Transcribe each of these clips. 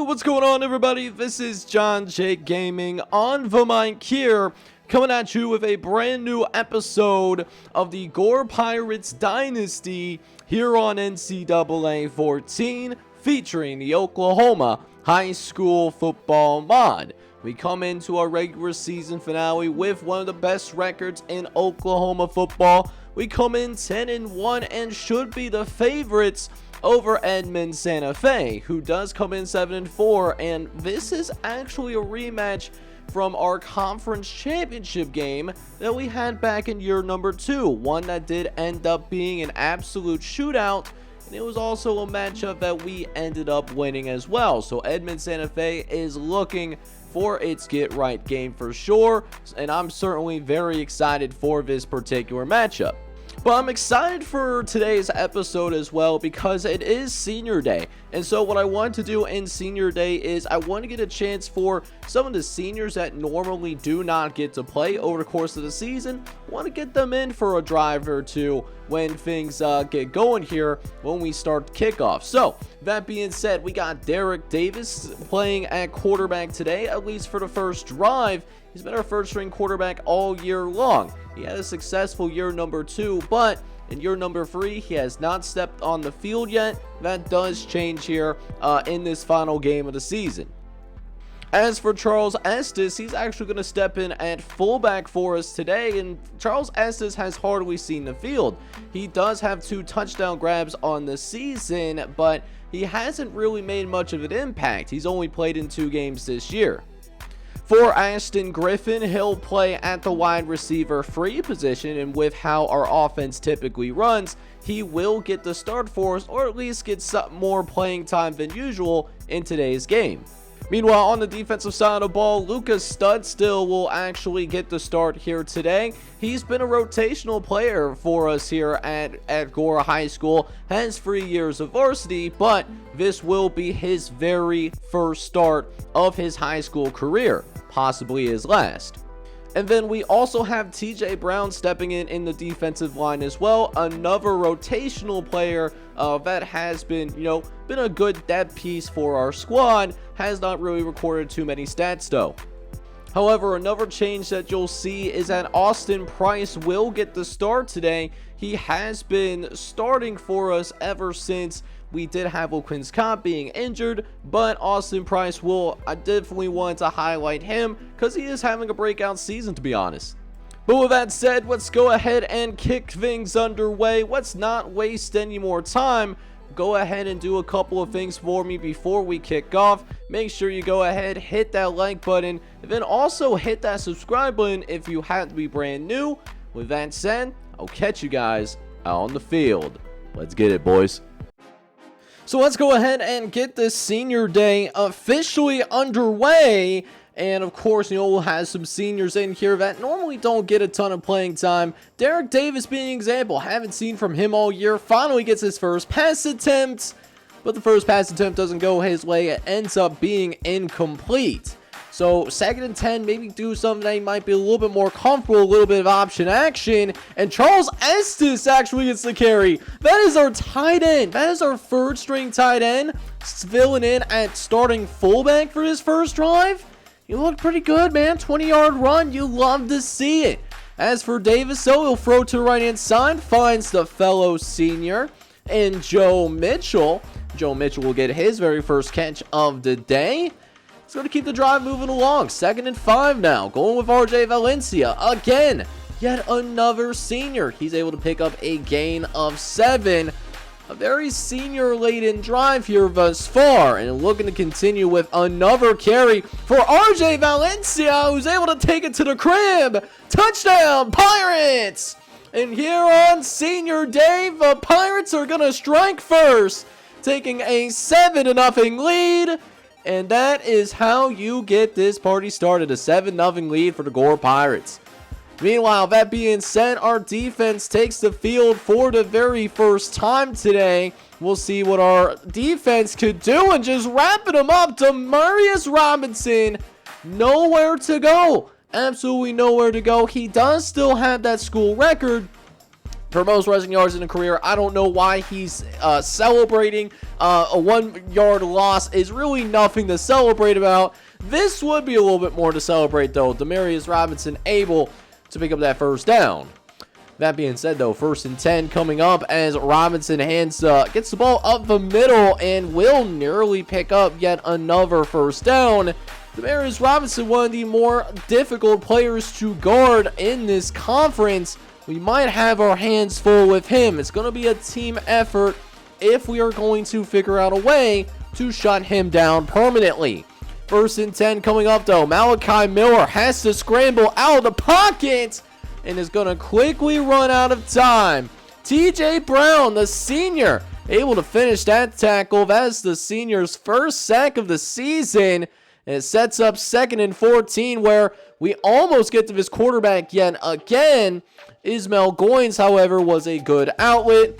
What's going on, everybody? This is John J Gaming on the mic here, coming at you with a brand new episode of the Gore Pirates Dynasty here on NCAA 14, featuring the Oklahoma high school football mod. We come into our regular season finale with one of the best records in Oklahoma football. We come in 10-1 and should be the favorites over Edmond Santa Fe, who does come in 7-4, and this is actually a rematch from our conference championship game that we had back in year number 2, one that did end up being an absolute shootout, and it was also a matchup that we ended up winning as well. So Edmond Santa Fe is looking for its get right game for sure, and I'm certainly very excited for this particular matchup. But I'm excited for today's episode as well because it is senior day. And so what I want to do in senior day is I want to get a chance for some of the seniors that normally do not get to play over the course of the season. I want to get them in for a drive or two when things get going here when we start kickoff. So that being said, we got Derek Davis playing at quarterback today, at least for the first drive. He's been our first string quarterback all year long. He had a successful year number 2, but in year number 3, he has not stepped on the field yet. That does change here in this final game of the season. As for Charles Estes, he's actually going to step in at fullback for us today, and Charles Estes has hardly seen the field. He does have 2 touchdown grabs on the season, but he hasn't really made much of an impact. He's only played in 2 games this year. For Ashton Griffin, he'll play at the wide receiver free position, and with how our offense typically runs, he will get the start for us, or at least get some more playing time than usual in today's game. Meanwhile, on the defensive side of the ball, Lucas Studstill will actually get the start here today. He's been a rotational player for us here at Gore High School, has 3 years of varsity, but this will be his very first start of his high school career, possibly his last. And then we also have TJ Brown stepping in the defensive line as well, another rotational player that has been, been a good depth piece for our squad, has not really recorded too many stats though. However, another change that you'll see is that Austin Price will get the start today. He has been starting for us ever since we did have LaQuince Cobb being injured, but Austin Price I definitely want to highlight him because he is having a breakout season, to be honest. But with that said, let's go ahead and kick things underway. Let's not waste any more time. Go ahead and do a couple of things for me before we kick off. Make sure you go ahead, hit that like button, and then also hit that subscribe button if you happen to be brand new. With that said, I'll catch you guys out on the field. Let's get it, boys. So let's go ahead and get this senior day officially underway. And of course, we'll have some seniors in here that normally don't get a ton of playing time. Derek Davis being an example. Haven't seen from him all year. Finally gets his first pass attempt. But the first pass attempt doesn't go his way. It ends up being incomplete. So 2nd and 10, maybe do something that he might be a little bit more comfortable, a little bit of option action. And Charles Estes actually gets the carry. That is our tight end. That is our 3rd string tight end, filling in at starting fullback for his first drive. You look pretty good, man. 20-yard run. You love to see it. As for Davis, though, he'll throw to the right-hand side, finds the fellow senior and Joe Mitchell. Joe Mitchell will get his very first catch of the day. It's going to keep the drive moving along. 2nd and 5 now. Going with RJ Valencia. Again, yet another senior. He's able to pick up a gain of 7. A very senior-laden drive here thus far. And looking to continue with another carry for RJ Valencia, who's able to take it to the crib. Touchdown, Pirates! And here on senior day, the Pirates are going to strike first, taking a 7-0 lead. And that is how you get this party started, a 7-0 lead for the Gore Pirates. Meanwhile, that being said, our defense takes the field for the very first time today. We'll see what our defense could do, and just wrapping them up, Demarius Robinson, nowhere to go. Absolutely nowhere to go. He does still have that school record, for most rushing yards in a career. I don't know why he's celebrating. A 1-yard loss is really nothing to celebrate about. This would be a little bit more to celebrate, though. Demaryius Robinson able to pick up that first down. That being said, though, 1st and 10 coming up as Robinson gets the ball up the middle and will nearly pick up yet another first down. Demaryius Robinson, one of the more difficult players to guard in this conference. We might have our hands full with him. It's going to be a team effort if we are going to figure out a way to shut him down permanently. 1st and 10 coming up, though. Malachi Miller has to scramble out of the pocket and is going to quickly run out of time. T.J. Brown, the senior, able to finish that tackle. That's the senior's first sack of the season. And it sets up 2nd and 14, where we almost get to this quarterback yet again. Ismail Goins, however, was a good outlet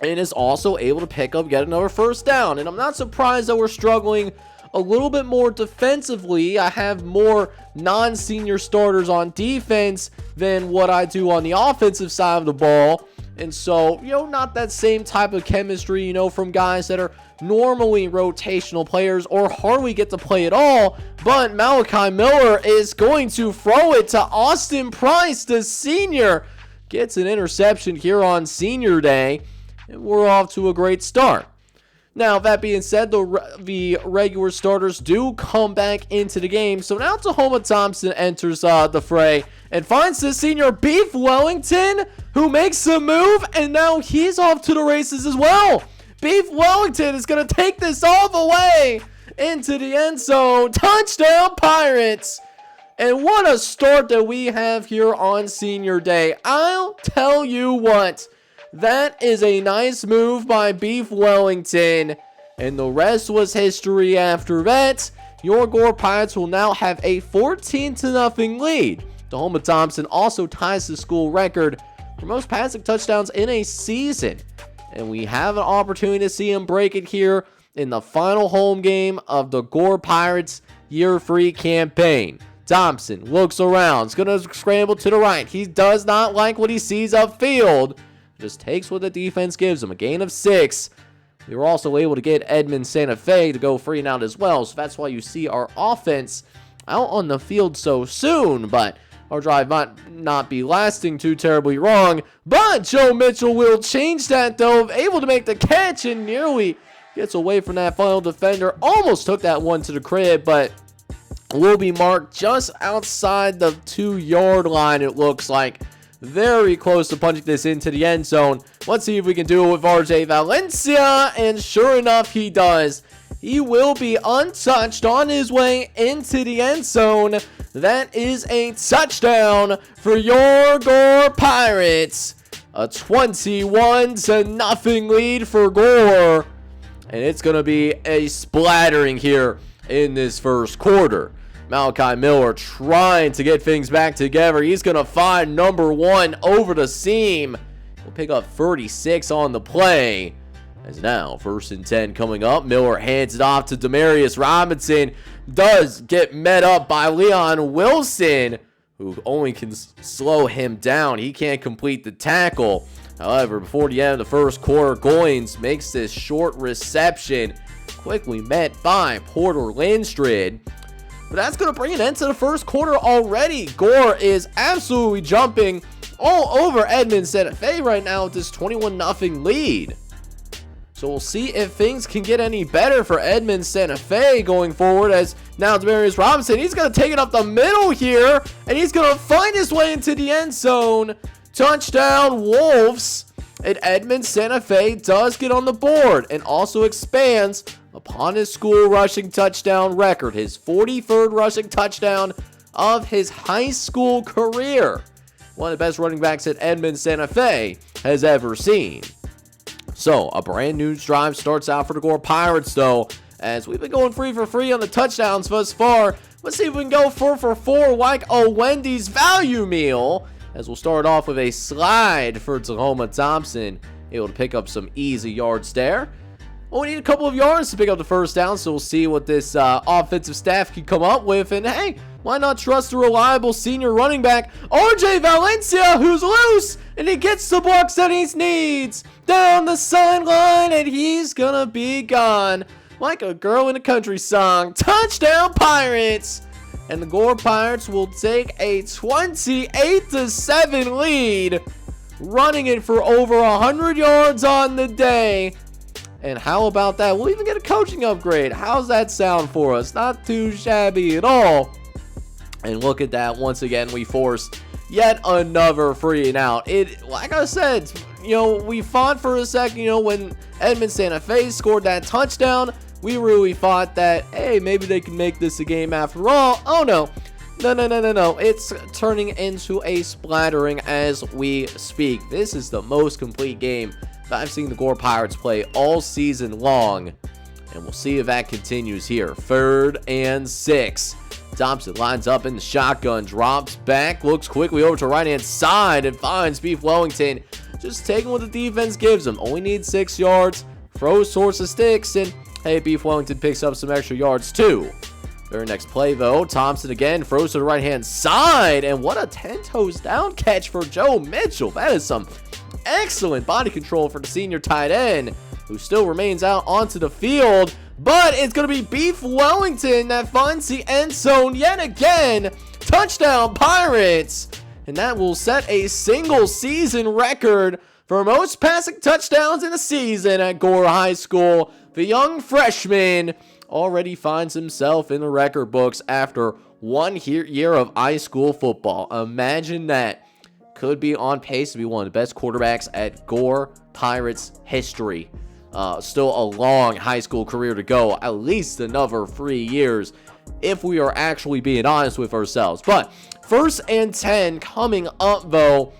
and is also able to pick up yet another first down. And I'm not surprised that we're struggling a little bit more defensively. I have more non-senior starters on defense than what I do on the offensive side of the ball. And so, not that same type of chemistry, from guys that are normally rotational players or hardly get to play at all. But Malachi Miller is going to throw it to Austin Price, the senior. Gets an interception here on senior day. And we're off to a great start. Now, that being said, the regular starters do come back into the game. So now Tahoma Thompson enters the fray and finds the senior Beef Wellington, who makes a move, and now he's off to the races as well. Beef Wellington is going to take this all the way into the end zone. Touchdown, Pirates! And what a start that we have here on senior day. I'll tell you what. That is a nice move by Beef Wellington. And the rest was history after that. Your Gore Pirates will now have a 14-0 lead. Tahoma Thompson also ties the school record for most passing touchdowns in a season. And we have an opportunity to see him break it here in the final home game of the Gore Pirates Year 3 campaign. Thompson looks around. He's going to scramble to the right. He does not like what he sees upfield. Just takes what the defense gives him. A gain of 6. We were also able to get Edmond Santa Fe to go free and out as well. So that's why you see our offense out on the field so soon. But our drive might not be lasting too terribly long. But Joe Mitchell will change that, though. Able to make the catch and nearly gets away from that final defender. Almost took that one to the crib, but will be marked just outside the 2-yard line, it looks like. Very close to punching this into the end zone. Let's see if we can do it with RJ Valencia. And sure enough, he does. He will be untouched on his way into the end zone. That is a touchdown for your Gore Pirates. A 21-0 lead for Gore. And it's going to be a splattering here in this first quarter. Malachi Miller trying to get things back together. He's going to find number 1 over the seam. He'll pick up 36 on the play. As now, 1st and 10 coming up. Miller hands it off to Demaryius Robinson. Does get met up by Leon Wilson, who only can slow him down. He can't complete the tackle. However, before the end of the first quarter, Goins makes this short reception. Quickly met by Porter Lindstrid. But that's going to bring an end to the first quarter already. Gore is absolutely jumping all over Edmond Santa Fe right now with this 21-0 lead. So we'll see if things can get any better for Edmond Santa Fe going forward, as now Demaryius Robinson, he's going to take it up the middle here, and he's going to find his way into the end zone. Touchdown, Wolves. And Edmond Santa Fe does get on the board and also expands upon his school rushing touchdown record, his 43rd rushing touchdown of his high school career. One of the best running backs that Edmond Santa Fe has ever seen. So, a brand new drive starts out for the Gore Pirates, though, as we've been going free for free on the touchdowns thus far. Let's see if we can go 4 for 4 like a Wendy's value meal, as we'll start off with a slide for Tahoma Thompson, able to pick up some easy yards there. Well, we need a couple of yards to pick up the first down, so we'll see what this offensive staff can come up with. And hey, why not trust a reliable senior running back, RJ Valencia, who's loose, and he gets the blocks that he needs down the sideline, and he's gonna be gone like a girl in a country song. Touchdown, Pirates! And the Gore Pirates will take a 28-7 lead, running it for over 100 yards on the day. And how about that? We'll even get a coaching upgrade. How's that sound for us? Not too shabby at all. And look at that. Once again, we forced yet another free and out. Like I said, we fought for a second, when Edmond Santa Fe scored that touchdown. We really thought that, hey, maybe they can make this a game after all. Oh, no. No. It's turning into a splattering as we speak. This is the most complete game I've seen the Gore Pirates play all season long, and we'll see if that continues here. 3rd and 6. Thompson lines up in the shotgun, drops back, looks quickly over to right-hand side, and finds Beef Wellington just taking what the defense gives him. Only needs 6 yards, throws source of sticks, and hey, Beef Wellington picks up some extra yards too. Very next play, though, Thompson again throws to the right-hand side, and what a 10 toes down catch for Joe Mitchell. That is some excellent body control for the senior tight end, who still remains out onto the field. But it's going to be Beef Wellington that finds the end zone yet again. Touchdown, Pirates! And that will set a single season record for most passing touchdowns in a season at Gore High School. The young freshman already finds himself in the record books after 1 year of high school football. Imagine that. Could be on pace to be one of the best quarterbacks at Gore Pirates history. Still a long high school career to go, at least another 3 years, if we are actually being honest with ourselves. But 1st and 10 coming up, though,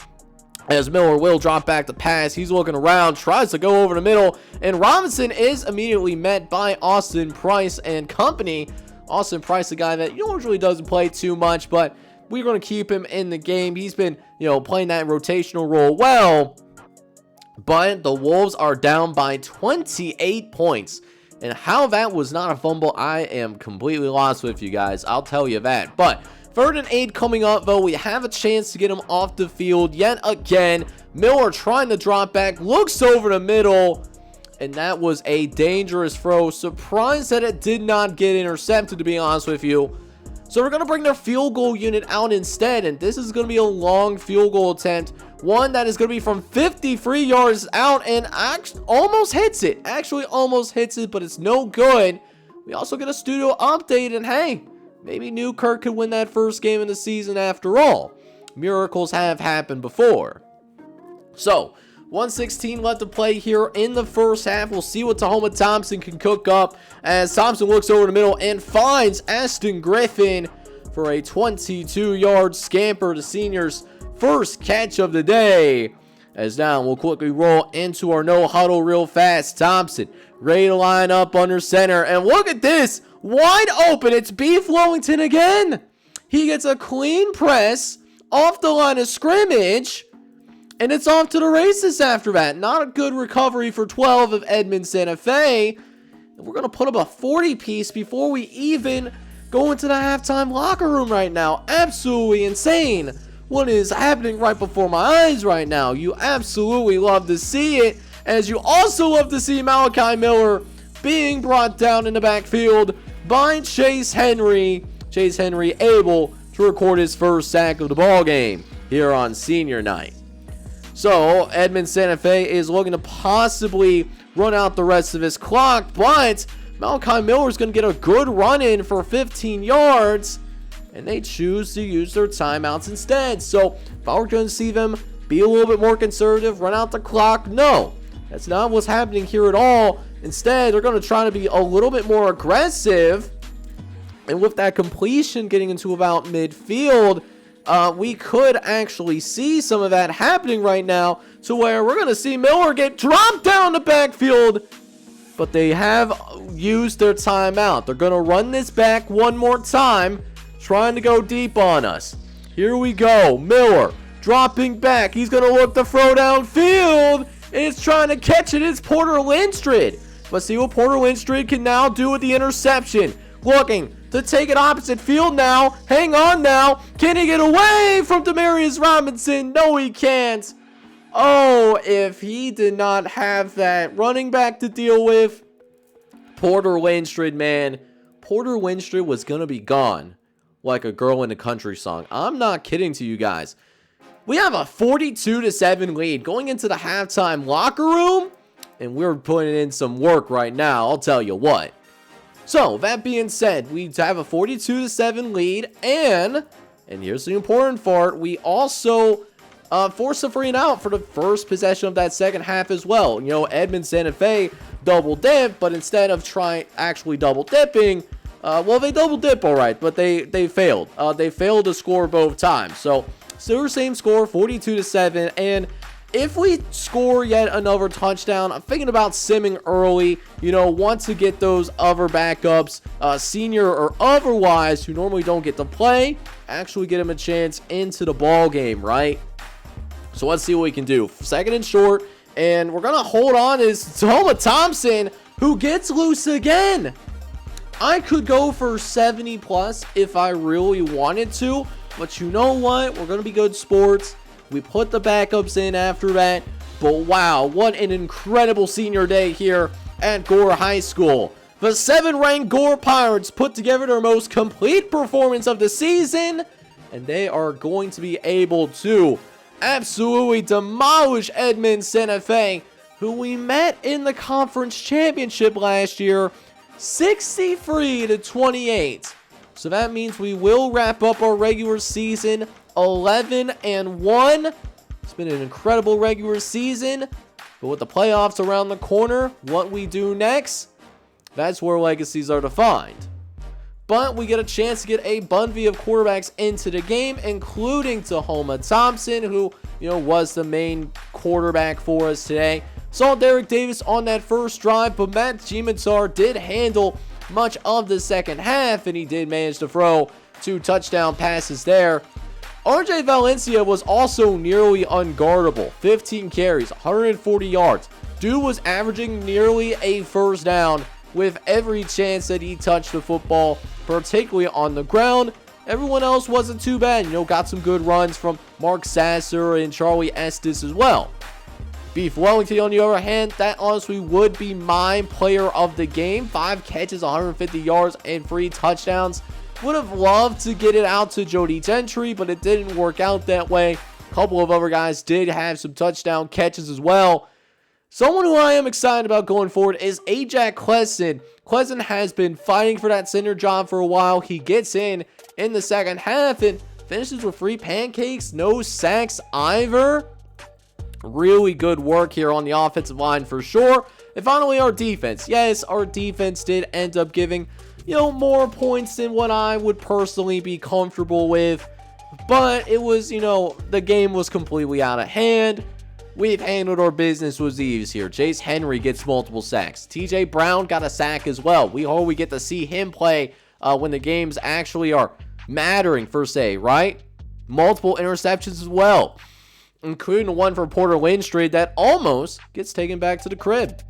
as Miller will drop back the pass. He's looking around, tries to go over the middle, and Robinson is immediately met by Austin Price and company. Austin Price, a guy that usually doesn't play too much, but we're going to keep him in the game. He's been, playing that rotational role well. But the Wolves are down by 28 points. And how that was not a fumble, I am completely lost with you guys. I'll tell you that. But 3rd and 8 coming up, though. We have a chance to get him off the field yet again. Miller trying to drop back, looks over the middle, and that was a dangerous throw. Surprised that it did not get intercepted, to be honest with you. So we're going to bring their field goal unit out instead, and this is going to be a long field goal attempt. One that is going to be from 53 yards out, and almost hits it. Actually almost hits it, but it's no good. We also get a studio update, and hey, maybe Newkirk could win that first game of the season after all. Miracles have happened before. So, 1:16 left to play here in the first half. We'll see what Tahoma Thompson can cook up as Thompson looks over the middle and finds Aston Griffin for a 22-yard scamper. The senior's first catch of the day. As now we'll quickly roll into our no huddle real fast. Thompson ready to line up under center. And look at this. Wide open. It's Beef Wellington again. He gets a clean press off the line of scrimmage. And it's off to the races after that. Not a good recovery for 12 of Edmond Santa Fe. And we're going to put up a 40-piece before we even go into the halftime locker room right now. Absolutely insane. What is happening right before my eyes right now? You absolutely love to see it. As you also love to see Malachi Miller being brought down in the backfield by Chase Henry. Chase Henry able to record his first sack of the ball game here on senior night. So, Edmond Santa Fe is looking to possibly run out the rest of his clock, but Malachi Miller is going to get a good run in for 15 yards, and they choose to use their timeouts instead. So, if I were going to see them be a little bit more conservative, run out the clock, no, that's not what's happening here at all. Instead, they're going to try to be a little bit more aggressive, and with that completion getting into about midfield, we could actually see some of that happening right now, to where we're going to see Miller get dropped down the backfield, but they have used their timeout. They're going to run this back one more time, trying to go deep on us. Here we go. Miller dropping back. He's going to look to throw downfield, and it's trying to catch it. It's Porter Lindstrom. But see what Porter Winstrid can now do with the interception. Looking to take it opposite field now. Hang on now. Can he get away from Demaryius Robinson? No, he can't. Oh, if he did not have that running back to deal with, Porter Winstrid, man. Porter Winstrid was going to be gone like a girl in a country song. I'm not kidding to you guys. We have a 42-7 lead going into the halftime locker room, and we're putting in some work right now, I'll tell you what. So, that being said, we have a 42-7 lead, and here's the important part, we also forced a free and out for the first possession of that second half as well. You know, Edmond Santa Fe double dip, but instead of actually double dipping, well, they double dip all right, but they failed. They failed to score both times. So, still the same score, 42-7, and if we score yet another touchdown, I'm thinking about simming early, you know, want to get those other backups, senior or otherwise, who normally don't get to play, actually get them a chance into the ball game, right? So let's see what we can do. Second and short, and we're going to hold on is Toma Thompson, who gets loose again. I could go for 70 plus if I really wanted to, but you know what? We're going to be good sports. We put the backups in after that. But wow, what an incredible senior day here at Gore High School. The 7th-ranked Gore Pirates put together their most complete performance of the season, and they are going to be able to absolutely demolish Edmond Santa Fe, who we met in the conference championship last year, 63-28. So that means we will wrap up our regular season 11-1. It's been an incredible regular season, but with the playoffs around the corner, what we do next, that's where legacies are defined. But we get a chance to get a bevy of quarterbacks into the game, including Toma Thompson, who, you know, was the main quarterback for us today. Saw Derek Davis on that first drive, but Matt Gimitar did handle much of the second half, and he did manage to throw 2 touchdown passes there. RJ Valencia was also nearly unguardable. 15 carries, 140 yards. Dude was averaging nearly a first down with every chance that he touched the football, particularly on the ground. Everyone else wasn't too bad. You know, got some good runs from Mark Sasser and Charlie Estes as well. Beef Wellington, on the other hand, that honestly would be my player of the game. 5 catches, 150 yards, and 3 touchdowns. Would have loved to get it out to Jody Gentry, but it didn't work out that way. A couple of other guys did have some touchdown catches as well. Someone who I am excited about going forward is Ajax Klesson. Klesson has been fighting for that center job for a while. He gets in the second half and finishes with 3 pancakes, no sacks either. Really good work here on the offensive line for sure. And finally, our defense. Yes, our defense did end up giving, you know, more points than what I would personally be comfortable with. But it was, you know, the game was completely out of hand. We've handled our business with ease here. Chase Henry gets multiple sacks. TJ Brown got a sack as well. We hope we get to see him play when the games actually are mattering, per se, right? Multiple interceptions as well, including the one for Porter Winstrid that almost gets taken back to the crib.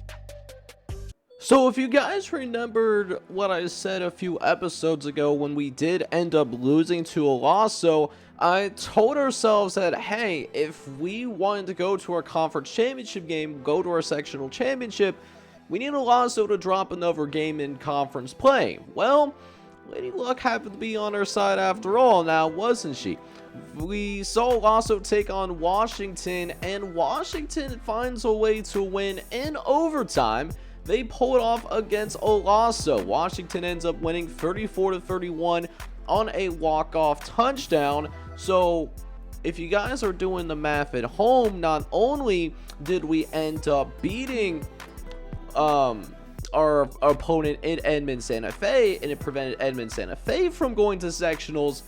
So if you guys remembered what I said a few episodes ago when we did end up losing to Olaso, I told ourselves that, hey, if we wanted to go to our conference championship game, go to our sectional championship, we need Olaso to drop another game in conference play. Well, Lady Luck happened to be on our side after all now, wasn't she? We saw Olaso take on Washington, and Washington finds a way to win in overtime. They pull it off against Olaso. Washington ends up winning 34-31 on a walk-off touchdown. So if you guys are doing the math at home, not only did we end up beating our opponent in Edmond Santa Fe, and it prevented Edmond Santa Fe from going to sectionals,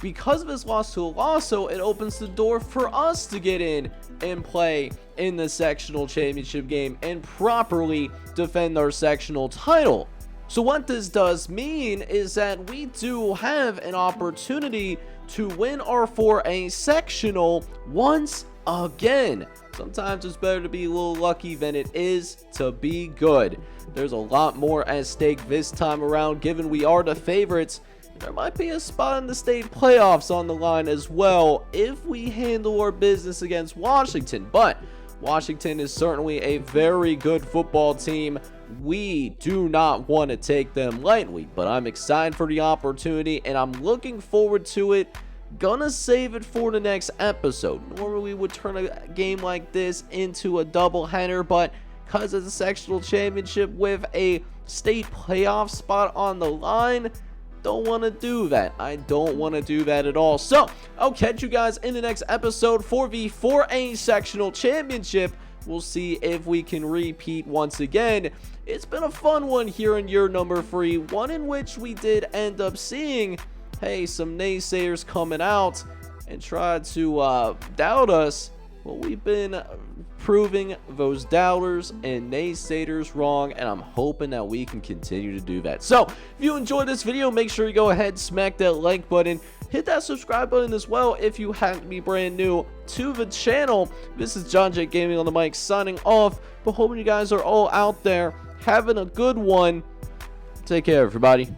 because of his loss to Olaso, it opens the door for us to get in and play in the sectional championship game and properly defend our sectional title. So what this does mean is that we do have an opportunity to win our 4A sectional once again. Sometimes it's better to be a little lucky than it is to be good. There's a lot more at stake this time around, given we are the favorites. There might be a spot in the state playoffs on the line as well if we handle our business against Washington. But Washington is certainly a very good football team. We do not want to take them lightly, but I'm excited for the opportunity and I'm looking forward to it. Gonna save it for the next episode. Normally we would turn a game like this into a doubleheader, but because it's a sectional championship with a state playoff spot on the line, don't want to do that. I don't want to do that at all. So I'll catch you guys in the next episode for the 4A sectional championship. We'll see if we can repeat once again. It's been a fun one here in year number 3, one in which we did end up seeing, hey, some naysayers coming out and try to doubt us. Well, we've been proving those doubters and naysayers wrong, and I'm hoping that we can continue to do that. So if you enjoyed this video, make sure you go ahead, smack that like button, hit that subscribe button as well if you happen to be brand new to the channel. This is John J Gaming on the mic signing off, but hoping you guys are all out there having a good one. Take care, everybody.